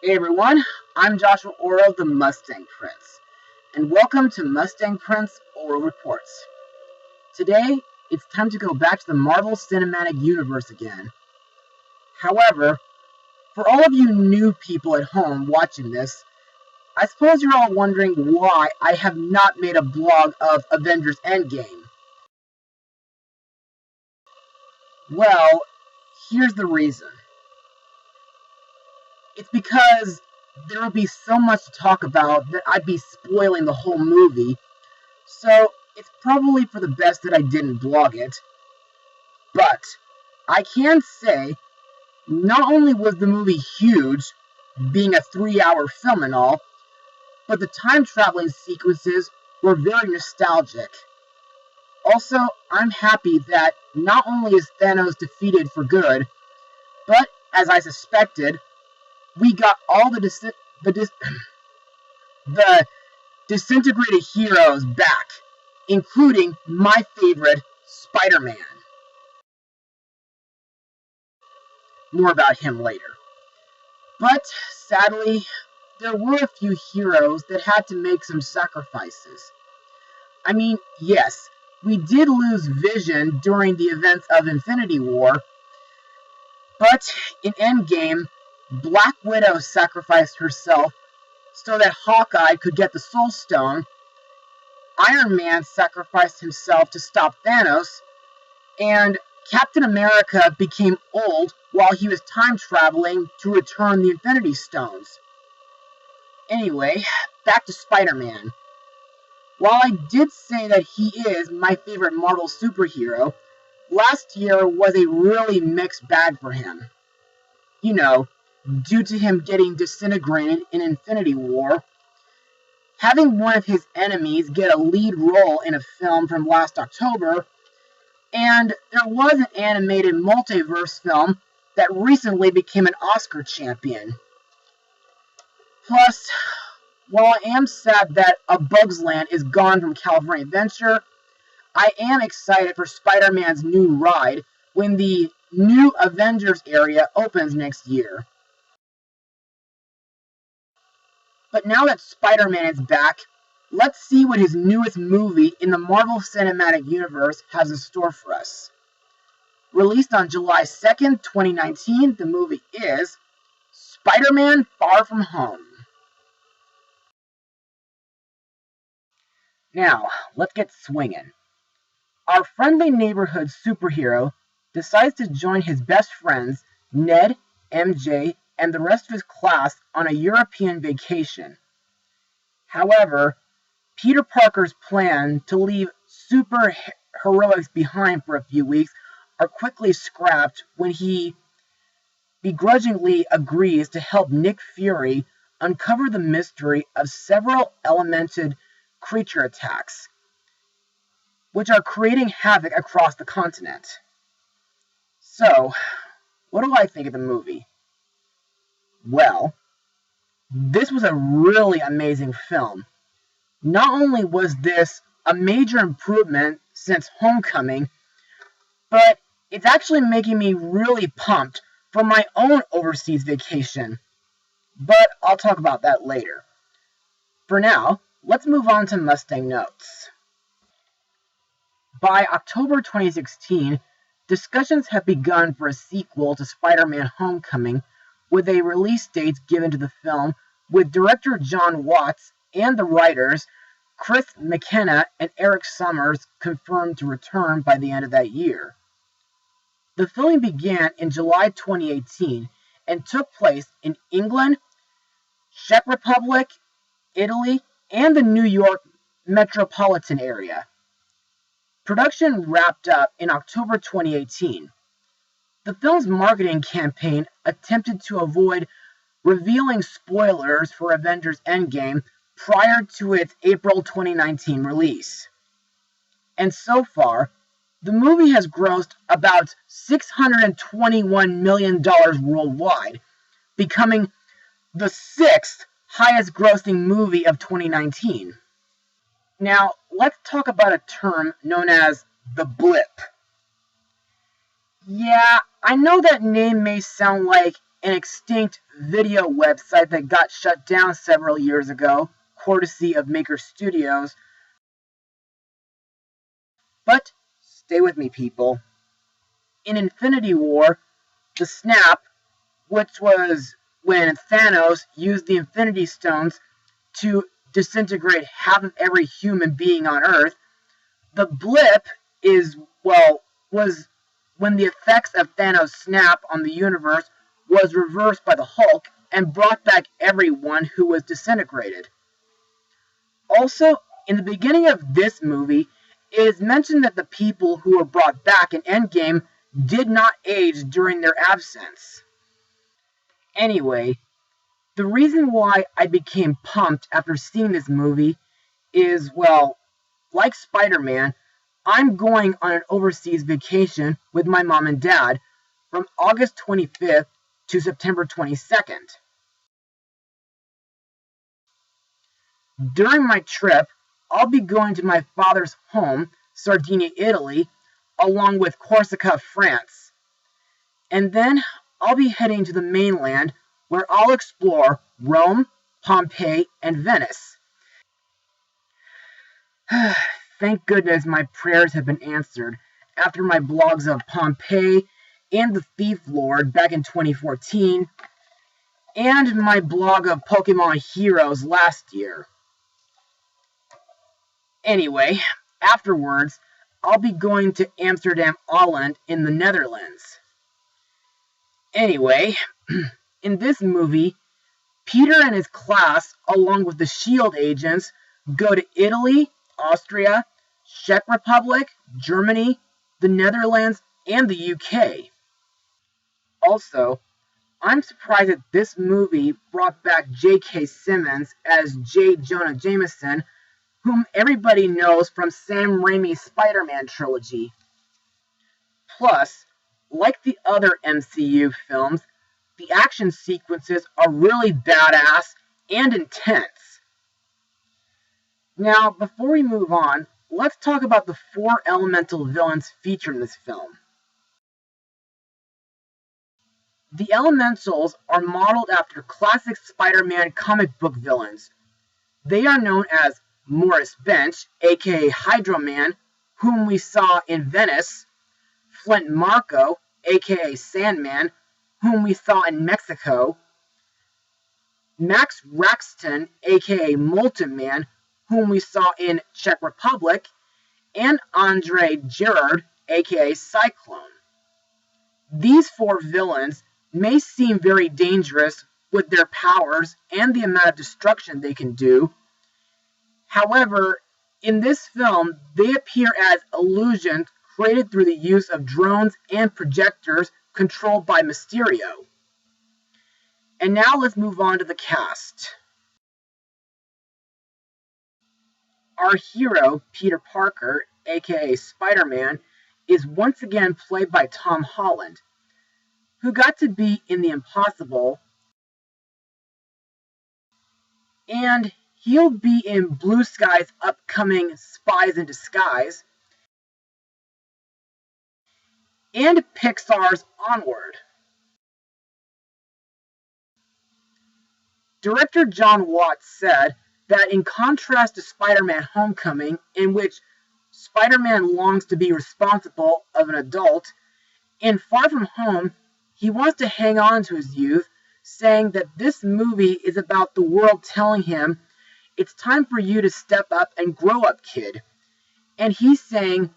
Hey everyone, I'm Joshua Orro, the Mustang Prince, and welcome to Mustang Prince Orro Reports. Today, it's time to go back to the Marvel Cinematic Universe again. However, for all of you new people at home watching this, I suppose you're all wondering why I have not made a blog of Avengers Endgame. Well, here's the reason. It's because there would be so much to talk about that I'd be spoiling the whole movie, so it's probably for the best that I didn't blog it. But I can say, not only was the movie huge, being a 3-hour film and all, but the time-traveling sequences were very nostalgic. Also, I'm happy that not only is Thanos defeated for good, but, as I suspected, we got all the disintegrated heroes back, including my favorite, Spider-Man. More about him later. But, sadly, there were a few heroes that had to make some sacrifices. I mean, yes, we did lose Vision during the events of Infinity War, but in Endgame, Black Widow sacrificed herself so that Hawkeye could get the Soul Stone, Iron Man sacrificed himself to stop Thanos, and Captain America became old while he was time traveling to return the Infinity Stones. Anyway, back to Spider-Man. While I did say that he is my favorite Marvel superhero, last year was a really mixed bag for him. You know, due to him getting disintegrated in Infinity War, having one of his enemies get a lead role in a film from last October, and there was an animated multiverse film that recently became an Oscar champion. Plus, while I am sad that A Bug's Land is gone from California Adventure, I am excited for Spider-Man's new ride when the new Avengers area opens next year. But now that Spider-Man is back, let's see what his newest movie in the Marvel Cinematic Universe has in store for us. Released on July 2nd, 2019, the movie is Spider-Man Far From Home. Now, let's get swinging. Our friendly neighborhood superhero decides to join his best friends, Ned, MJ, and the rest of his class on a European vacation. However, Peter Parker's plan to leave super heroics behind for a few weeks are quickly scrapped when he begrudgingly agrees to help Nick Fury uncover the mystery of several elemented creature attacks, which are creating havoc across the continent. So, what do I think of the movie? Well, this was a really amazing film. Not only was this a major improvement since Homecoming, but it's actually making me really pumped for my own overseas vacation. But I'll talk about that later. For now, let's move on to Mustang notes. By October 2016, discussions have begun for a sequel to Spider-Man Homecoming, with a release date given to the film, with director John Watts and the writers Chris McKenna and Eric Summers confirmed to return by the end of that year. The filming began in July 2018 and took place in England, Czech Republic, Italy, and the New York metropolitan area. Production wrapped up in October 2018. The film's marketing campaign attempted to avoid revealing spoilers for Avengers Endgame prior to its April 2019 release. And so far, the movie has grossed about $621 million worldwide, becoming the 6th highest grossing movie of 2019. Now, let's talk about a term known as the blip. Yeah, I know that name may sound like an extinct video website that got shut down several years ago, courtesy of Maker Studios. But stay with me, people. In Infinity War, the snap, which was when Thanos used the Infinity Stones to disintegrate half of every human being on Earth, the blip was when the effects of Thanos' snap on the universe was reversed by the Hulk and brought back everyone who was disintegrated. Also, in the beginning of this movie, it is mentioned that the people who were brought back in Endgame did not age during their absence. Anyway, the reason why I became pumped after seeing this movie is, well, like Spider-Man, I'm going on an overseas vacation with my mom and dad from August 25th to September 22nd. During my trip, I'll be going to my father's home, Sardinia, Italy, along with Corsica, France. And then I'll be heading to the mainland, where I'll explore Rome, Pompeii, and Venice. Thank goodness my prayers have been answered after my blogs of Pompeii and the Thief Lord back in 2014, and my blog of Pokemon Heroes last year. Anyway, afterwards, I'll be going to Amsterdam-Holland in the Netherlands. Anyway, in this movie, Peter and his class, along with the S.H.I.E.L.D. agents, go to Italy, Austria, Czech Republic, Germany, the Netherlands, and the UK. Also, I'm surprised that this movie brought back J.K. Simmons as J. Jonah Jameson, whom everybody knows from Sam Raimi's Spider-Man trilogy. Plus, like the other MCU films, the action sequences are really badass and intense. Now, before we move on, let's talk about the 4 elemental villains featured in this film. The elementals are modeled after classic Spider-Man comic book villains. They are known as Morris Bench, aka Hydro Man, whom we saw in Venice, Flint Marko, aka Sandman, whom we saw in Mexico, Max Raxton, aka Molten Man, whom we saw in Czech Republic, and Andre Gerard, aka Cyclone. These 4 villains may seem very dangerous with their powers and the amount of destruction they can do. However, in this film, they appear as illusions created through the use of drones and projectors controlled by Mysterio. And now let's move on to the cast. Our hero, Peter Parker, aka Spider-Man, is once again played by Tom Holland, who got to be in The Impossible, and he'll be in Blue Sky's upcoming Spies in Disguise, and Pixar's Onward. Director John Watts said that in contrast to Spider-Man Homecoming, in which Spider-Man longs to be responsible of an adult, in Far From Home, he wants to hang on to his youth, saying that this movie is about the world telling him, "It's time for you to step up and grow up, kid." And he's saying,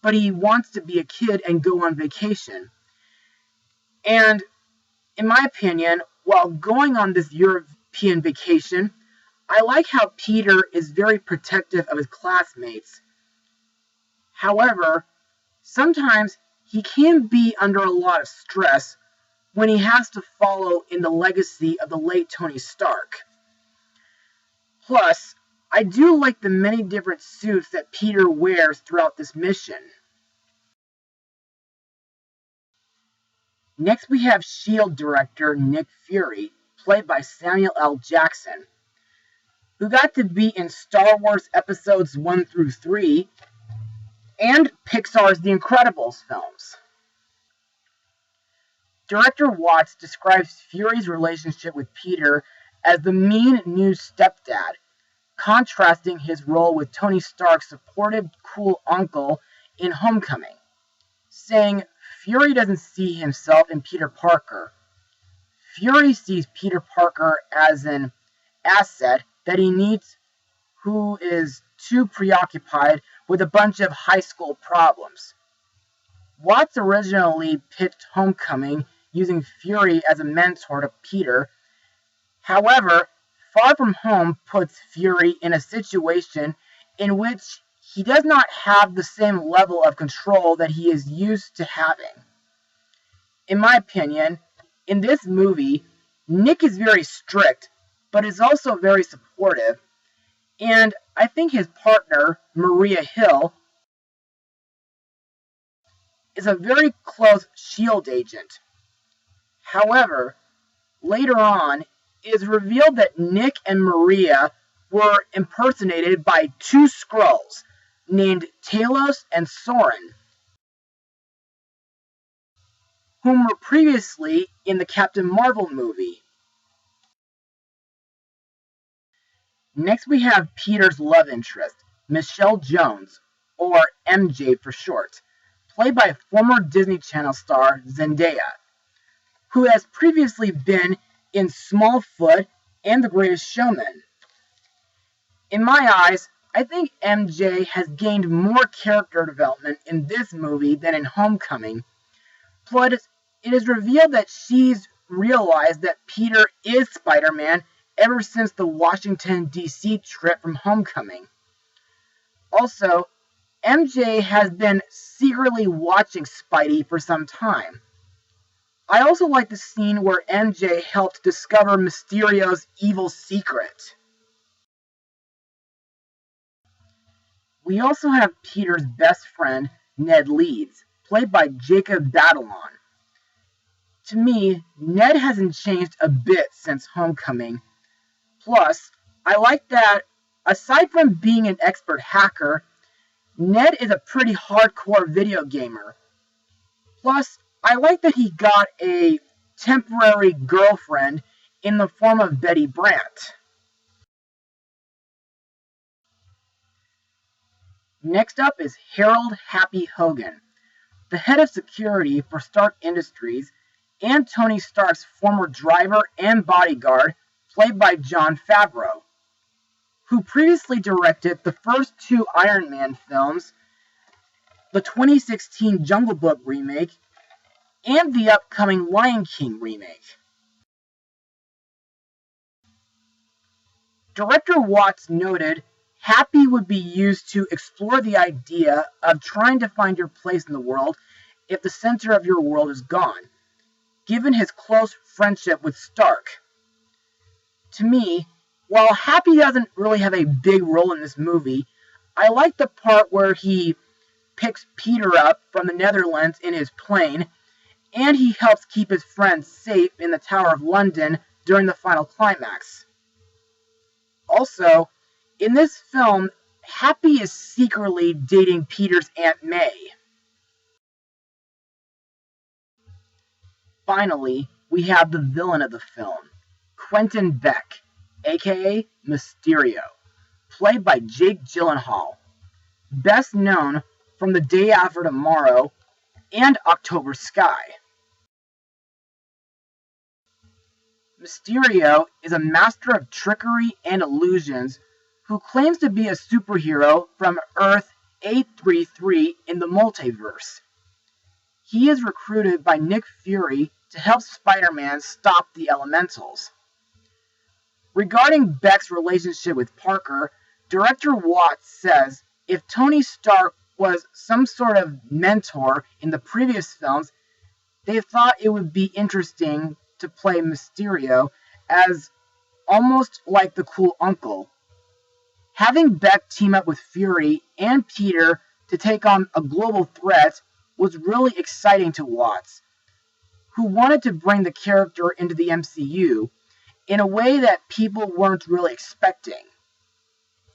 but he wants to be a kid and go on vacation. And, in my opinion, while going on this European vacation, I like how Peter is very protective of his classmates. However, sometimes he can be under a lot of stress when he has to follow in the legacy of the late Tony Stark. Plus, I do like the many different suits that Peter wears throughout this mission. Next we have S.H.I.E.L.D. director Nick Fury, played by Samuel L. Jackson, who got to be in Star Wars Episodes 1 through 3 and Pixar's The Incredibles films. Director Watts describes Fury's relationship with Peter as the mean new stepdad, contrasting his role with Tony Stark's supportive, cool uncle in Homecoming, saying Fury doesn't see himself in Peter Parker. Fury sees Peter Parker as an asset that he needs, who is too preoccupied with a bunch of high school problems. Watts originally pitched Homecoming using Fury as a mentor to Peter. However, Far From Home puts Fury in a situation in which he does not have the same level of control that he is used to having. In my opinion, in this movie, Nick is very strict, but is also very supportive, and I think his partner, Maria Hill, is a very close S.H.I.E.L.D. agent. However, later on, it is revealed that Nick and Maria were impersonated by two Skrulls named Talos and Soren, whom were previously in the Captain Marvel movie. Next we have Peter's love interest, Michelle Jones, or MJ for short, played by former Disney Channel star Zendaya, who has previously been in Smallfoot and The Greatest Showman. In my eyes, I think MJ has gained more character development in this movie than in Homecoming. Plus, it is revealed that she's realized that Peter is Spider-Man ever since the Washington, D.C. trip from Homecoming. Also, MJ has been secretly watching Spidey for some time. I also like the scene where MJ helped discover Mysterio's evil secret. We also have Peter's best friend, Ned Leeds, played by Jacob Batalon. To me, Ned hasn't changed a bit since Homecoming. Plus, I like that, aside from being an expert hacker, Ned is a pretty hardcore video gamer. Plus, I like that he got a temporary girlfriend in the form of Betty Brant. Next up is Harold Happy Hogan, the head of security for Stark Industries and Tony Stark's former driver and bodyguard, played by Jon Favreau, who previously directed the first two Iron Man films, the 2016 Jungle Book remake, and the upcoming Lion King remake. Director Watts noted Happy would be used to explore the idea of trying to find your place in the world if the center of your world is gone, given his close friendship with Stark. To me, while Happy doesn't really have a big role in this movie, I like the part where he picks Peter up from the Netherlands in his plane, and he helps keep his friends safe in the Tower of London during the final climax. Also, in this film, Happy is secretly dating Peter's Aunt May. Finally, we have the villain of the film, Quentin Beck, aka Mysterio, played by Jake Gyllenhaal, best known from The Day After Tomorrow and October Sky. Mysterio is a master of trickery and illusions who claims to be a superhero from Earth 833 in the multiverse. He is recruited by Nick Fury to help Spider-Man stop the elementals. Regarding Beck's relationship with Parker, director Watts says if Tony Stark was some sort of mentor in the previous films, they thought it would be interesting to play Mysterio as almost like the cool uncle. Having Beck team up with Fury and Peter to take on a global threat was really exciting to Watts, who wanted to bring the character into the MCU in a way that people weren't really expecting.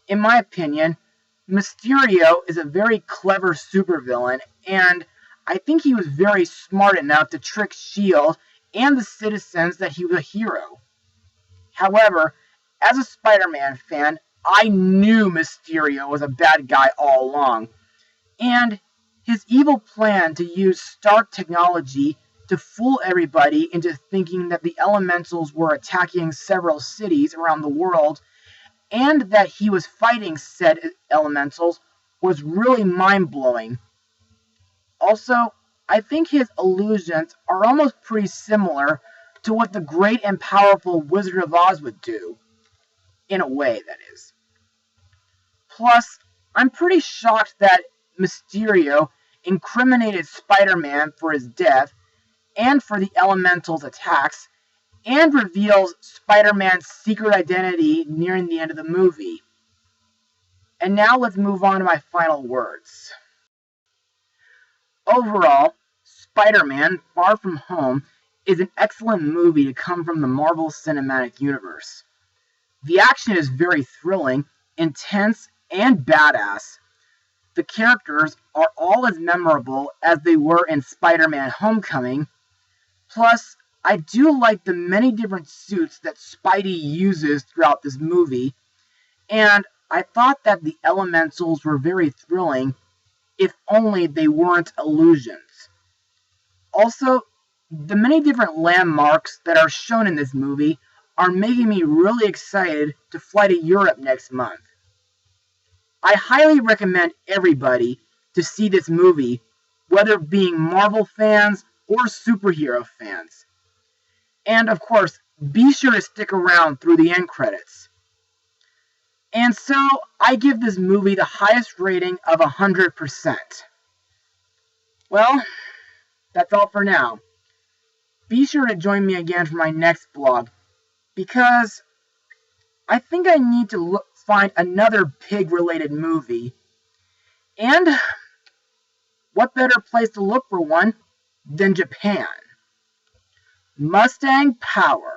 In my opinion, Mysterio is a very clever supervillain, and I think he was very smart enough to trick S.H.I.E.L.D. and the citizens that he was a hero. However, as a Spider-Man fan, I knew Mysterio was a bad guy all along, and his evil plan to use Stark technology to fool everybody into thinking that the elementals were attacking several cities around the world and that he was fighting said elementals was really mind-blowing. Also, I think his illusions are almost pretty similar to what the great and powerful Wizard of Oz would do. In a way, that is. Plus, I'm pretty shocked that Mysterio incriminated Spider-Man for his death and for the Elemental's attacks, and reveals Spider-Man's secret identity nearing the end of the movie. And now let's move on to my final words. Overall, Spider-Man Far From Home is an excellent movie to come from the Marvel Cinematic Universe. The action is very thrilling, intense, and badass. The characters are all as memorable as they were in Spider-Man Homecoming. Plus, I do like the many different suits that Spidey uses throughout this movie, and I thought that the elementals were very thrilling, if only they weren't illusions. Also, the many different landmarks that are shown in this movie are making me really excited to fly to Europe next month. I highly recommend everybody to see this movie, whether being Marvel fans or superhero fans. And of course, be sure to stick around through the end credits. And so, I give this movie the highest rating of 100%. Well, that's all for now. Be sure to join me again for my next vlog, because I think I need to find another pig-related movie. And what better place to look for one than Japan? Mustang Power.